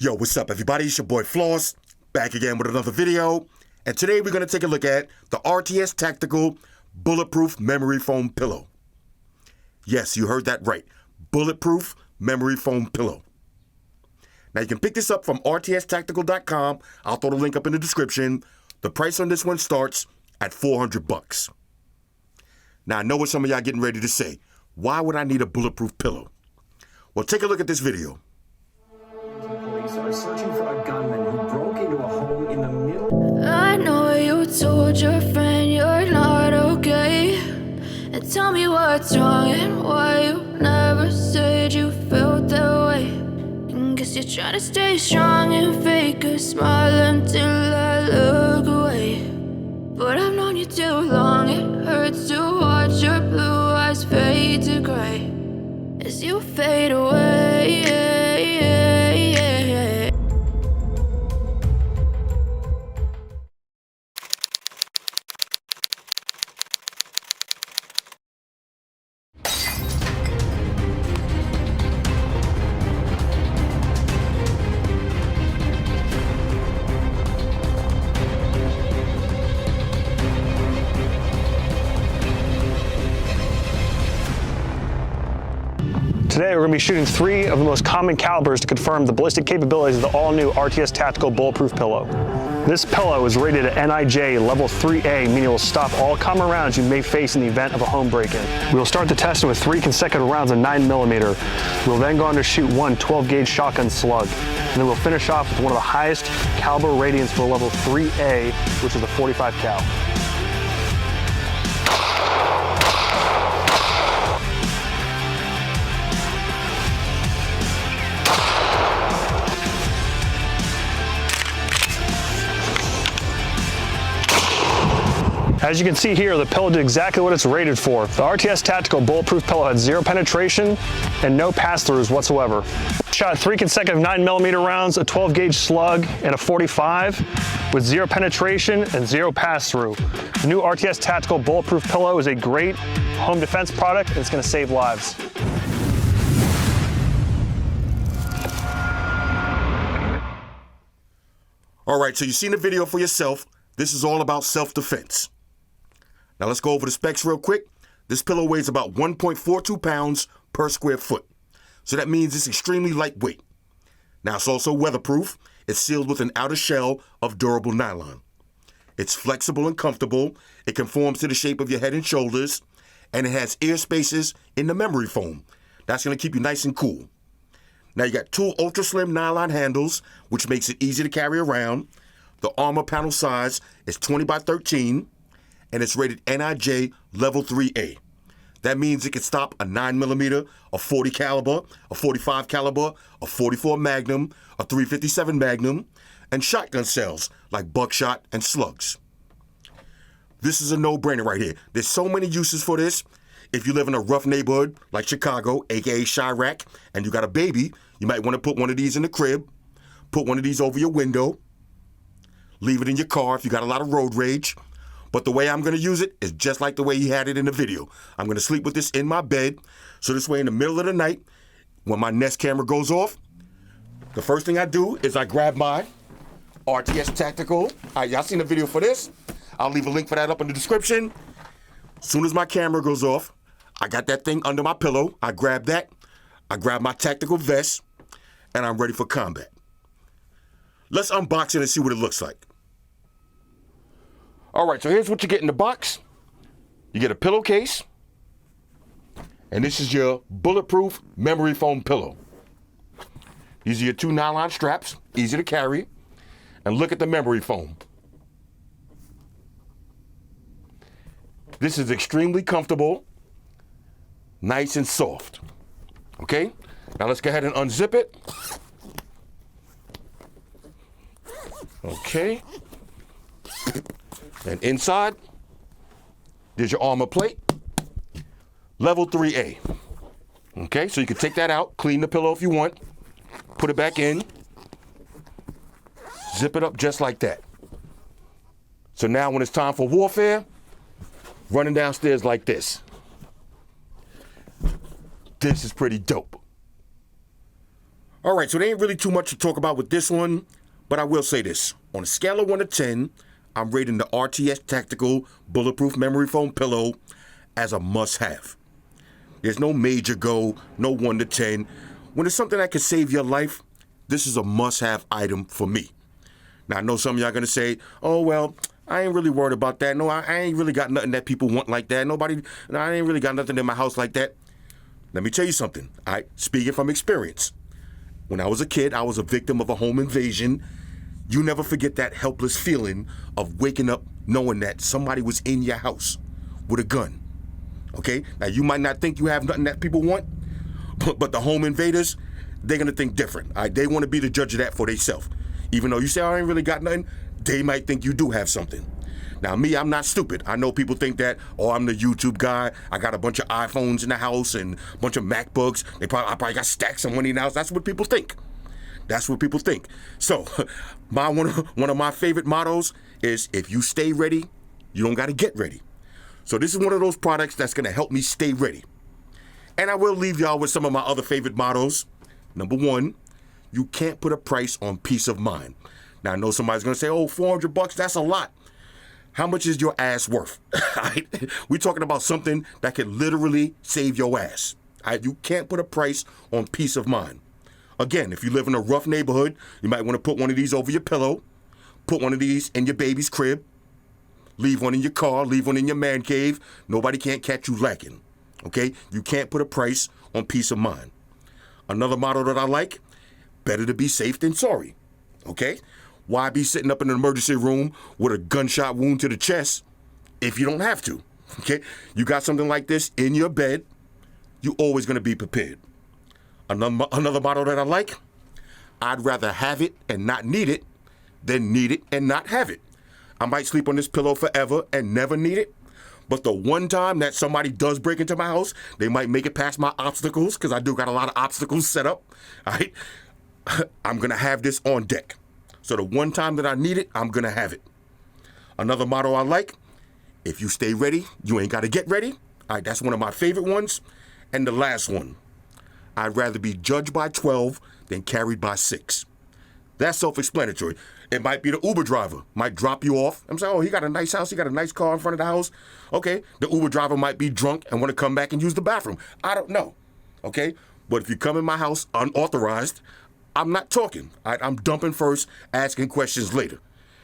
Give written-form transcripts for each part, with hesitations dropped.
Yo, what's up everybody? It's your boy Floss, back again with another video. And today we're going to take a look at the RTS Tactical Bulletproof Memory Foam Pillow. Yes, you heard that right. Bulletproof Memory Foam Pillow. Now you can pick this up from rtstactical.com. I'll throw the link up in the description. The price on this one starts at $400. Now I know what some of y'all getting ready to say. Why would I need a bulletproof pillow? Well, take a look at this video. Police are searching for a gunman who broke into a home in the middle. I know you told your friend you're not okay. And tell me what's wrong and why you never said you felt that way. And guess you're trying to stay strong and fake a smile until I look away. But I've known you too long, it hurts to watch your blue eyes fade to gray as you fade away. Today we're going to be shooting 3 of the most common calibers to confirm the ballistic capabilities of the all-new RTS Tactical Bulletproof Pillow. This pillow is rated at NIJ level 3A, meaning it will stop all common rounds you may face in the event of a home break-in. We will start the testing with 3 consecutive rounds of 9mm. We will then go on to shoot 1 12-gauge shotgun slug. And then we'll finish off with one of the highest caliber ratings for level 3A, which is the 45 cal. As you can see here, the pillow did exactly what it's rated for. The RTS Tactical Bulletproof Pillow had 0 penetration and no pass-throughs whatsoever. Shot 3 consecutive 9mm rounds, a 12-gauge slug, and a 45 with 0 penetration and 0 pass-through. The new RTS Tactical Bulletproof Pillow is a great home defense product, and it's going to save lives. All right, so you've seen the video for yourself. This is all about self-defense. Now let's go over the specs real quick. This pillow weighs about 1.42 pounds per square foot. So that means it's extremely lightweight. Now it's also weatherproof. It's sealed with an outer shell of durable nylon. It's flexible and comfortable. It conforms to the shape of your head and shoulders. And it has air spaces in the memory foam. That's going to keep you nice and cool. Now you got 2 ultra slim nylon handles, which makes it easy to carry around. The armor panel size is 20 by 13. And it's rated NIJ level 3A. That means it can stop a 9mm, a 40 caliber, a 45 caliber, a 44 Magnum, a 357 Magnum, and shotgun shells like buckshot and slugs. This is a no-brainer right here. There's so many uses for this. If you live in a rough neighborhood like Chicago, aka Chirac, and you got a baby, you might want to put one of these in the crib, put one of these over your window, leave it in your car if you got a lot of road rage. But the way I'm going to use it is just like the way he had it in the video. I'm going to sleep with this in my bed, so this way in the middle of the night, when my Nest camera goes off, the first thing I do is I grab my RTS Tactical. All right, y'all seen the video for this? I'll leave a link for that up in the description. As soon as my camera goes off, I got that thing under my pillow. I grab that. I grab my tactical vest, and I'm ready for combat. Let's unbox it and see what it looks like. All right, so here's what you get in the box. You get a pillowcase, and this is your bulletproof memory foam pillow. These are your 2 nylon straps, easy to carry, and look at the memory foam. This is extremely comfortable, nice and soft. Okay, now let's go ahead and unzip it. Okay. And inside, there's your armor plate, level 3A. Okay, so you can take that out, clean the pillow if you want, put it back in, zip it up just like that. So now when it's time for warfare, running downstairs like this. This is pretty dope. All right, so there ain't really too much to talk about with this one, but I will say this. On a scale of 1 to 10, I'm rating the RTS Tactical Bulletproof Memory Foam Pillow as a must-have. There's no major go, no 1 to 10. When it's something that can save your life, this is a must-have item for me. Now, I know some of y'all going to say, oh, well, I ain't really worried about that. No, I ain't really got nothing that people want like that. I ain't really got nothing in my house like that. Let me tell you something. Speaking from experience. When I was a kid, I was a victim of a home invasion. You never forget that helpless feeling of waking up knowing that somebody was in your house with a gun. Okay? Now, you might not think you have nothing that people want, but the home invaders, they're going to think different. They want to be the judge of that for themselves. Even though you say, I ain't really got nothing, they might think you do have something. Now, me, I'm not stupid. I know people think that, I'm the YouTube guy. I got a bunch of iPhones in the house and a bunch of MacBooks. I probably got stacks of money in the house. That's what people think. So, one of my favorite mottos is, if you stay ready, you don't got to get ready. So this is one of those products that's going to help me stay ready. And I will leave y'all with some of my other favorite mottos. Number 1, you can't put a price on peace of mind. Now, I know somebody's going to say, $400, that's a lot. How much is your ass worth? We're talking about something that can literally save your ass. You can't put a price on peace of mind. Again, if you live in a rough neighborhood, you might want to put one of these over your pillow, put one of these in your baby's crib, leave one in your car, leave one in your man cave. Nobody can't catch you lacking. Okay? You can't put a price on peace of mind. Another motto that I like, better to be safe than sorry. Okay? Why be sitting up in an emergency room with a gunshot wound to the chest if you don't have to? Okay? You got something like this in your bed, you're always going to be prepared. Another motto that I like, I'd rather have it and not need it than need it and not have it. I might sleep on this pillow forever and never need it, but the one time that somebody does break into my house, they might make it past my obstacles, because I do got a lot of obstacles set up. All right? I'm going to have this on deck. So the one time that I need it, I'm going to have it. Another motto I like, if you stay ready, you ain't got to get ready. All right, that's one of my favorite ones. And the last one, I'd rather be judged by 12 than carried by 6. That's self-explanatory. It might be the Uber driver, might drop you off. I'm saying, he got a nice house, he got a nice car in front of the house. Okay, the Uber driver might be drunk and want to come back and use the bathroom. I don't know. Okay, but if you come in my house unauthorized, I'm not talking. I'm dumping first, asking questions later.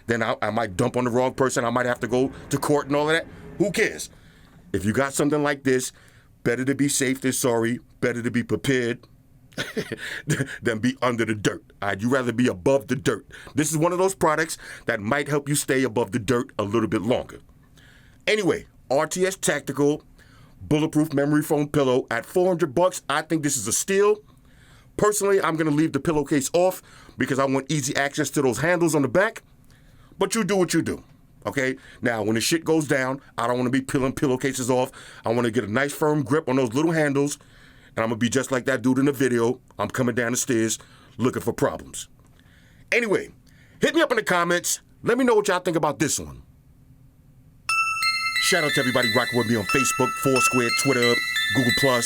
Then I might dump on the wrong person. I might have to go to court and all of that. Who cares? If you got something like this, better to be safe than sorry, better to be prepared than be under the dirt. You'd rather be above the dirt. This is one of those products that might help you stay above the dirt a little bit longer. Anyway, RTS Tactical Bulletproof Memory Foam Pillow at $400. I think this is a steal. Personally, I'm going to leave the pillowcase off because I want easy access to those handles on the back. But you do what you do, okay? Now, when the shit goes down, I don't want to be peeling pillowcases off. I want to get a nice firm grip on those little handles. And I'm going to be just like that dude in the video. I'm coming down the stairs looking for problems. Anyway, hit me up in the comments. Let me know what y'all think about this one. Shout out to everybody rocking with me on Facebook, Foursquare, Twitter, Google+.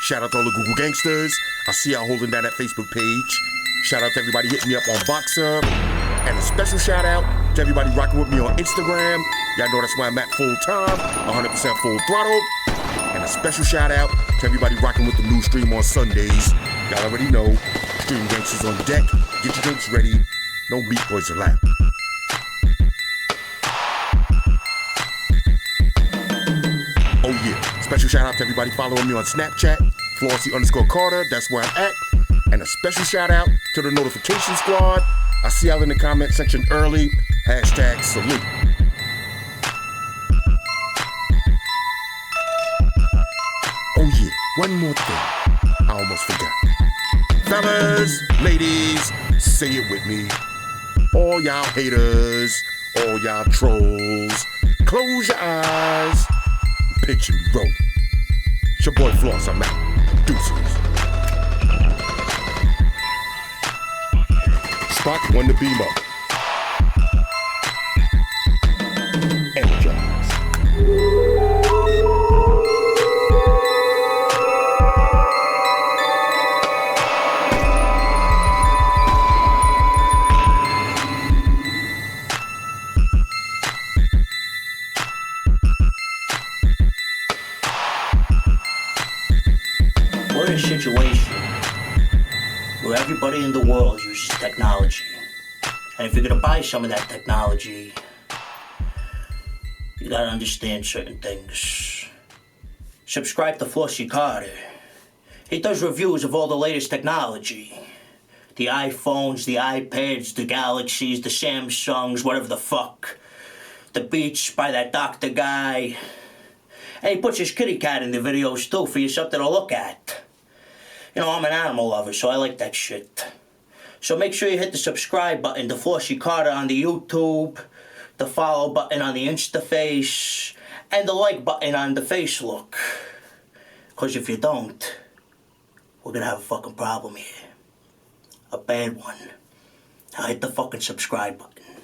Shout out to all the Google gangsters. I see y'all holding down that Facebook page. Shout out to everybody hitting me up on Voxer. And a special shout out to everybody rocking with me on Instagram. Y'all know that's why I'm at full time, 100% full throttle. And a special shout out to everybody rocking with the new stream on Sundays. Y'all already know, Stream Gangsters on deck. Get your drinks ready. No meat boys allowed. Oh yeah, special shout out to everybody following me on Snapchat, Flossy_Carter, that's where I'm at. And a special shout out to the notification squad. I see y'all in the comment section early. #salute. Oh yeah, one more thing. I almost forgot. Fellas, ladies, say it with me. All y'all haters, all y'all trolls, close your eyes. Picture me roll. It's your boy Floss, I'm out. Deuces. Spock won the beam up. Energize. world uses technology. And if you're gonna buy some of that technology, you gotta understand certain things. Subscribe to Flossy Carter. He does reviews of all the latest technology. The iPhones, the iPads, the Galaxies, the Samsungs, whatever the fuck. The Beats by that doctor guy. And he puts his kitty cat in the videos too for you something to look at. You know, I'm an animal lover, so I like that shit. So make sure you hit the subscribe button to Flossy Carter on the YouTube, the follow button on the Instaface, and the like button on the Facelook. Because if you don't, we're gonna have a fucking problem here. A bad one. Now hit the fucking subscribe button.